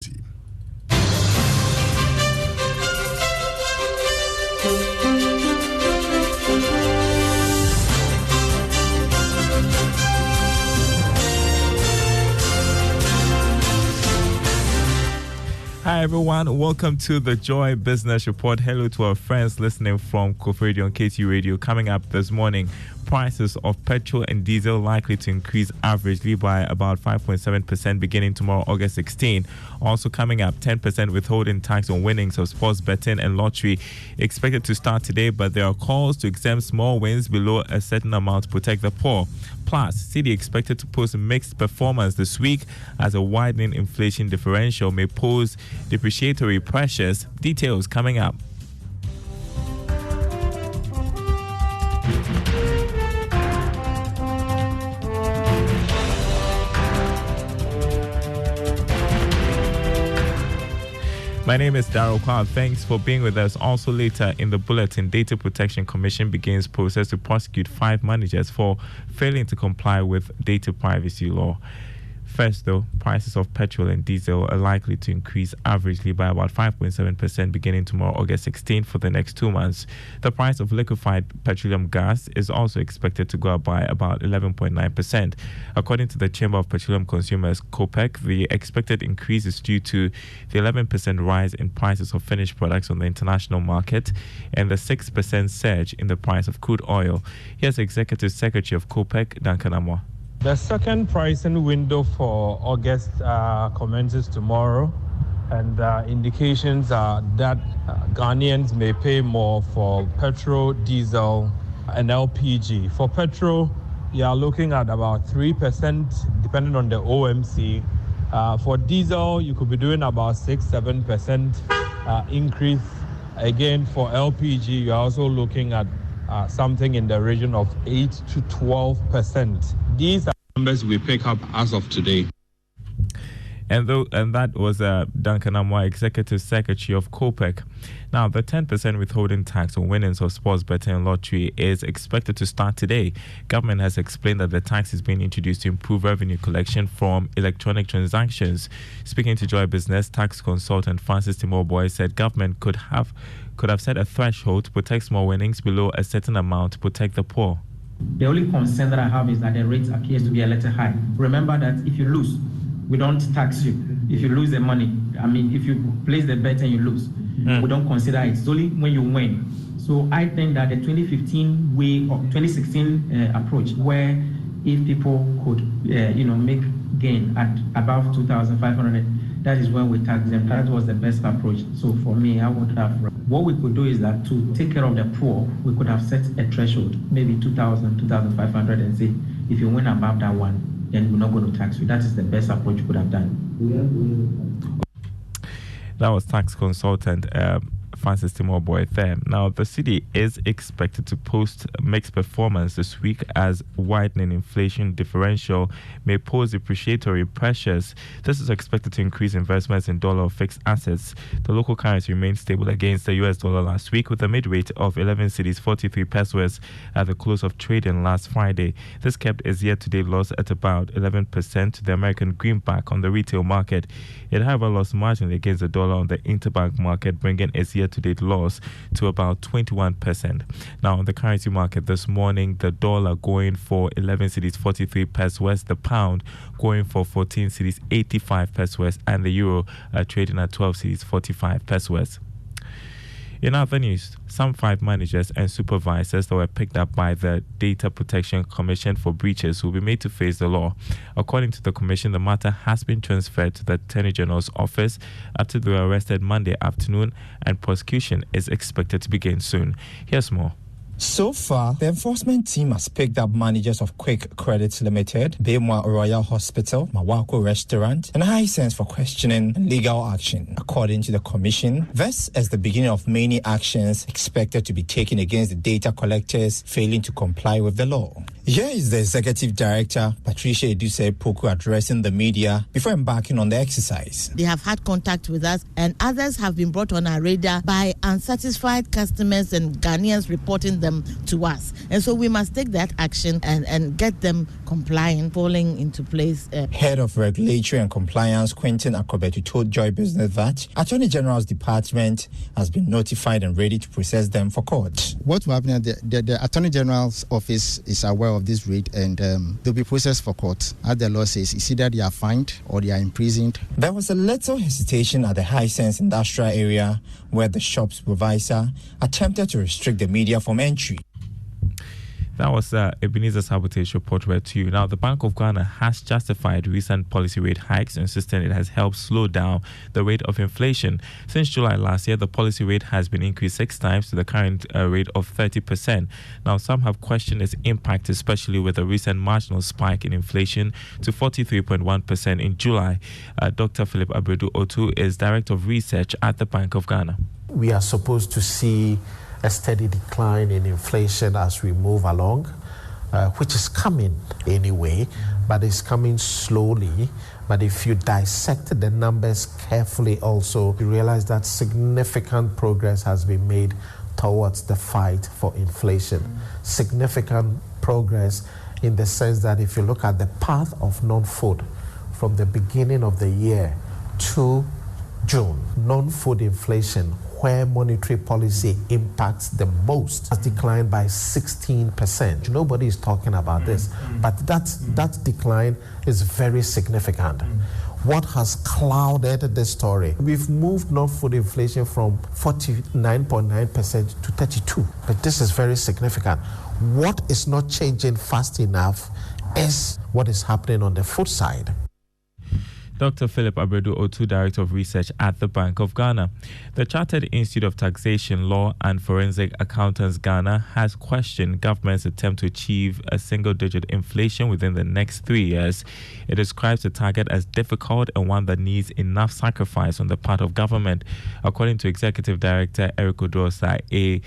Hi everyone, welcome to the Joy Business Report. Hello to our friends listening from Kofi Radio and KT Radio. Coming up this morning, prices of petrol and diesel likely to increase averagely by about 5.7% beginning tomorrow, August 16. Also coming up, 10% withholding tax on winnings of sports betting and lottery expected to start today, but there are calls to exempt small wins below a certain amount to protect the poor. Plus, Citi expected to post a mixed performance this week as a widening inflation differential may pose depreciatory pressures. Details coming up. My name is Daryl Kwab. Thanks for being with us. Also later in the bulletin, Data Protection Commission begins process to prosecute 5 managers for failing to comply with data privacy law. First, though, prices of petrol and diesel are likely to increase averagely by about 5.7% beginning tomorrow, August 16, for the next 2 months. The price of liquefied petroleum gas is also expected to go up by about 11.9%. According to the Chamber of Petroleum Consumers, COPEC, the expected increase is due to the 11% rise in prices of finished products on the international market and the 6% surge in the price of crude oil. Here's Executive Secretary of COPEC, Duncan Amwa. The second pricing window for August commences tomorrow, and indications are that Ghanaians may pay more for petrol, diesel, and LPG. For petrol, you are looking at about 3%, depending on the OMC. For diesel, you could be doing about 6-7% increase. Again, for LPG, you are also looking at something in the region of 8 to 12%. These are numbers we pick up as of today. And that was Duncan Amwa, Executive Secretary of COPEC. Now, the 10% withholding tax on winnings of sports betting and lottery is expected to start today. Government has explained that the tax is being introduced to improve revenue collection from electronic transactions. Speaking to Joy Business, tax consultant Francis Timoboy said government could have set a threshold to protect small winnings below a certain amount to protect the poor. The only concern that I have is that the rate appears to be a little high. Remember that if you lose, we don't tax you. If you lose the money, if you place the bet and you lose, we don't consider it. It's only when you win. So I think that the 2015 way or 2016 approach, where if people could, make gain at above 2,500, that is when we tax them. That was the best approach. So for me, I would have. What we could do is that to take care of the poor, we could have set a threshold, maybe 2,000, 2,500, and say, if you win above that one, then we're not going to tax you. That is the best approach we could have done. That was tax consultant Francis Timoboy there. Now, the city is expected to post mixed performance this week as widening inflation differential may pose depreciatory pressures. This is expected to increase investments in dollar or fixed assets. The local currency remained stable against the US dollar last week with a mid-rate of 11 cedis 43 pesos at the close of trading last Friday. This kept its year-to-date loss at about 11% to the American greenback on the retail market. It, however, lost marginally against the dollar on the interbank market, bringing its year-to-date loss to about 21%. Now, on the currency market this morning, the dollar going for 11 cedis 43 pesos, the pound going for 14 cedis 85 pesos, and the euro trading at 12 cedis 45 pesos. In other news, some 5 managers and supervisors that were picked up by the Data Protection Commission for breaches will be made to face the law. According to the Commission, the matter has been transferred to the Attorney General's office after they were arrested Monday afternoon, and prosecution is expected to begin soon. Here's more. So far, the enforcement team has picked up managers of Quick Credit Limited, Bemwa Royal Hospital, Mawako Restaurant, and Hisense for questioning and legal action. According to the Commission, this is the beginning of many actions expected to be taken against the data collectors failing to comply with the law. Here is the Executive Director, Patricia Edusei-Poku, addressing the media before embarking on the exercise. They have had contact with us, and others have been brought on our radar by unsatisfied customers and Ghanaians reporting them them to us. And so we must take that action and get them compliant, falling into place. Head of Regulatory and Compliance, Quentin Akobetu, told Joy Business that Attorney General's department has been notified and ready to process them for court. What will happen, the Attorney General's office is aware of this raid and they'll be processed for court. As the law says, it's either they are fined or they are imprisoned. There was a little hesitation at the Hisense industrial area where the shop supervisor attempted to restrict the media from entry. That was Ebenezer Sabotage report read to you. Now, the Bank of Ghana has justified recent policy rate hikes, insisting it has helped slow down the rate of inflation. Since July last year, the policy rate has been increased 6 times to the current rate of 30%. Now, some have questioned its impact, especially with the recent marginal spike in inflation to 43.1% in July. Dr. Philip Abredu-Otu is Director of Research at the Bank of Ghana. We are supposed to see a steady decline in inflation as we move along, which is coming anyway, but it's coming slowly. But if you dissect the numbers carefully also, you realize that significant progress has been made towards the fight for inflation. Significant progress in the sense that if you look at the path of non-food from the beginning of the year to June, non-food inflation, where monetary policy impacts the most, has declined by 16%. Nobody is talking about this, but that decline is very significant. What has clouded this story? We've moved non-food inflation from 49.9% to 32%, but this is very significant. What is not changing fast enough is what is happening on the food side. Dr. Philip Abredu-Otu, Director of Research at the Bank of Ghana. The Chartered Institute of Taxation, Law and Forensic Accountants Ghana has questioned government's attempt to achieve a single-digit inflation within the next 3 years. It describes the target as difficult and one that needs enough sacrifice on the part of government. According to Executive Director Eric Odrosa, a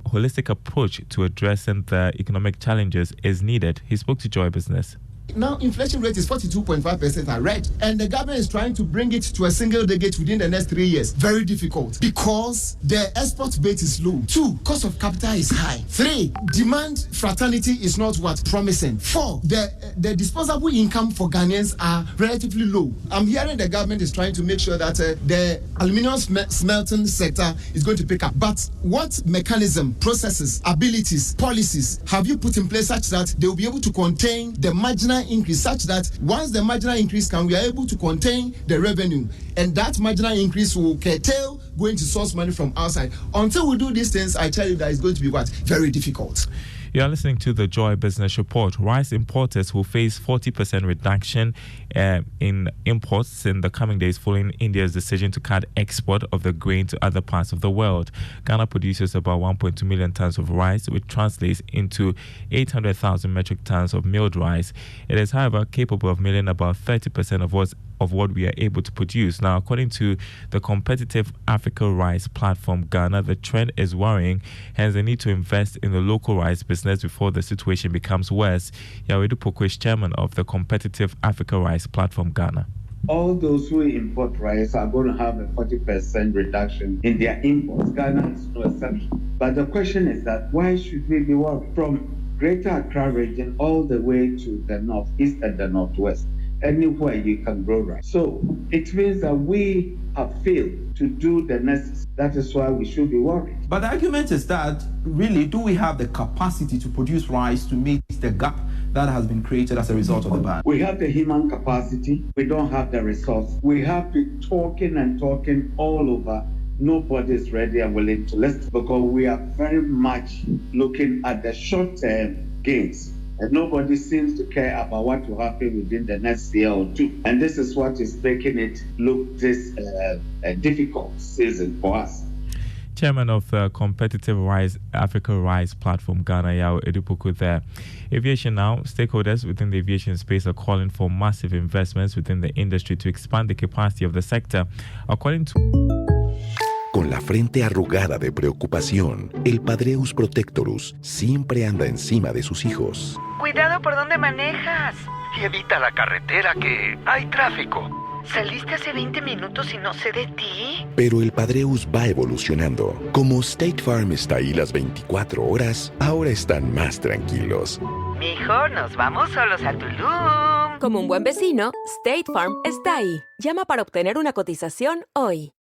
holistic approach to addressing the economic challenges is needed. He spoke to Joy Business. Now, inflation rate is 42.5%, I read, and the government is trying to bring it to a single digit within the next 3 years. Very difficult because the export base is low. 2, cost of capital is high. 3, demand fraternity is not what promising. 4, the disposable income for Ghanaians are relatively low. I'm hearing the government is trying to make sure that the aluminium smelting sector is going to pick up. But what mechanism, processes, abilities, policies have you put in place such that they will be able to contain the marginal increase, such that once the marginal increase comes, we are able to contain the revenue, and that marginal increase will curtail going to source money from outside. Until we do these things, I tell you that it's going to be what? Very difficult. You are listening to the Joy Business Report. Rice importers will face 40% reduction in imports in the coming days following India's decision to cut export of the grain to other parts of the world. Ghana produces about 1.2 million tons of rice, which translates into 800,000 metric tons of milled rice. It is, however, capable of milling about 30% of what we are able to produce. Now, according to the competitive Africa Rice platform Ghana, the trend is worrying, hence the need to invest in the local rice business before the situation becomes worse. Yawedu Poko is chairman of the competitive Africa Rice platform Ghana. All those who import rice are going to have a 40% reduction in their imports. Ghana is no exception. But the question is that why should we be worried? From Greater Accra region all the way to the northeast and the northwest, anywhere you can grow rice. So it means that we have failed to do the necessary. That is why we should be worried. But the argument is that, really, do we have the capacity to produce rice to meet the gap that has been created as a result of the ban? We have the human capacity. We don't have the resource. We have been talking and talking all over. Nobody is ready and willing to listen because we are very much looking at the short-term gains. And nobody seems to care about what will happen within the next year or two. And this is what is making it look this difficult season for us. Chairman of the competitive Africa Rice platform Ghana, Yao Edupoko there. Aviation now, stakeholders within the aviation space are calling for massive investments within the industry to expand the capacity of the sector. According to... Con la frente arrugada de preocupación, el Padreus Protectorus siempre anda encima de sus hijos. Cuidado por donde manejas. Y evita la carretera que hay tráfico. Saliste hace 20 minutos y no sé de ti. Pero el Padreus va evolucionando. Como State Farm está ahí las 24 horas, ahora están más tranquilos. Mijo, nos vamos solos a Tulum. Como un buen vecino, State Farm está ahí. Llama para obtener una cotización hoy.